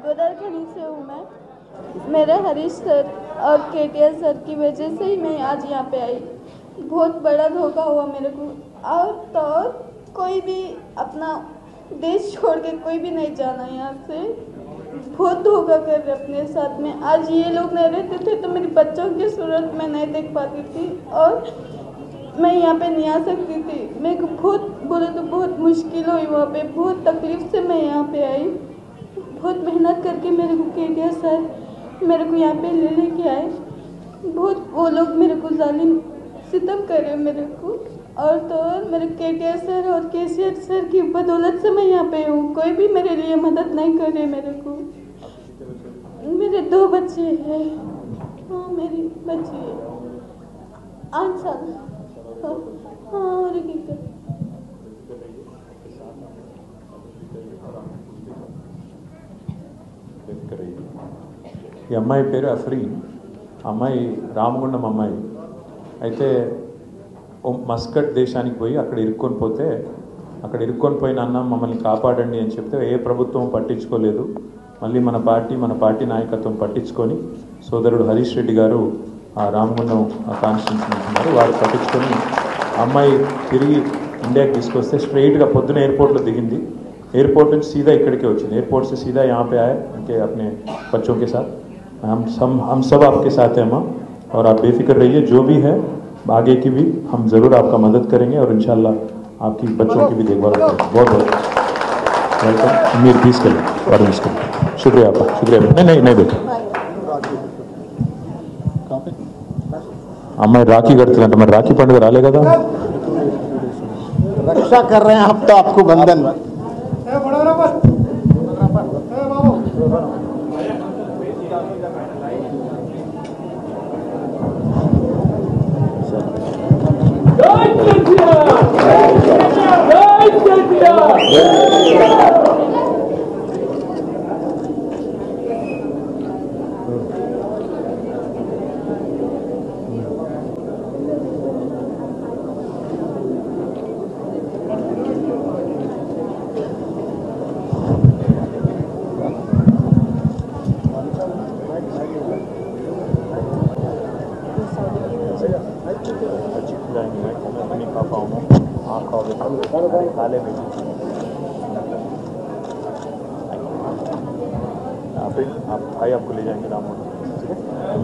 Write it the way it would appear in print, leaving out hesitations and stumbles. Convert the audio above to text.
गोदावरी से हूँ मैं। मेरे हरीश सर और केटीआर सर की वजह से ही मैं आज यहाँ पे आई। बहुत बड़ा धोखा हुआ मेरे को। और तो और कोई भी अपना देश छोड़ के कोई भी नहीं जाना यहाँ से। बहुत धोखा कर रहे अपने साथ में। आज ये लोग नहीं रहते थे तो मेरे बच्चों की सूरत मैं नहीं देख पाती थी और मैं यहाँ पे नहीं आ सकती थी। मेरे को बहुत बोले तो बहुत मुश्किल हुई वहाँ पे। बहुत तकलीफ से मैं यहाँ पे आई। बहुत मेहनत करके मेरे को केटीआर सर मेरे को यहाँ पे लेके आए। बहुत वो लोग मेरे को जालिम सितम करे मेरे को। और तो और मेरे केटीआर सर और केसीआर सर की बदौलत से मैं यहाँ पे हूँ। कोई भी मेरे लिए मदद नहीं करे मेरे को। मेरे 2 बच्चे हैं। हाँ मेरी बच्ची है 8 साल। हाँ और ఈ అమ్మాయి పేరు అఫ్రీన్. అమ్మాయి రామగుండం అమ్మాయి అయితే మస్కట్ దేశానికి పోయి అక్కడ ఇరుక్కొని పోయిన అన్న మమ్మల్ని కాపాడండి అని చెప్తే ఏ ప్రభుత్వం పట్టించుకోలేదు. మళ్ళీ మన పార్టీ నాయకత్వం పట్టించుకొని సోదరుడు హరీష్ రెడ్డి గారు ఆ రామగుండం కాన్స్టిట్యూన్సీ ఉన్నారు. వారు పట్టించుకొని అమ్మాయి తిరిగి ఇండియాకి తీసుకొస్తే స్ట్రైట్గా పొద్దున ఎయిర్పోర్ట్లో దిగింది. एयरपोर्ट में सीधा इकड़के వచ్చి एयरपोर्ट से सीधा यहाँ पे आए उनके अपने बच्चों के साथ. हम सब आपके साथ हैं माँ और आप बेफिक्र रहिए. जो भी है आगे की भी हम ज़रूर आपका मदद करेंगे और इंशाल्लाह आपकी बच्चों की भी देखभाल करेंगे. बहुत बहुत वेलकम. मीर पीस कर शुक्रिया आपका. शुक्रिया. नहीं बेटा అమ్మాయి రాఖీ కడుతుందంట. మరి రాఖీ పండుగ రాలే కదా. रक्षा कर रहे हैं आप तो आपको बंधन आप भाई आपको ले जाएंगे रामगुंडम.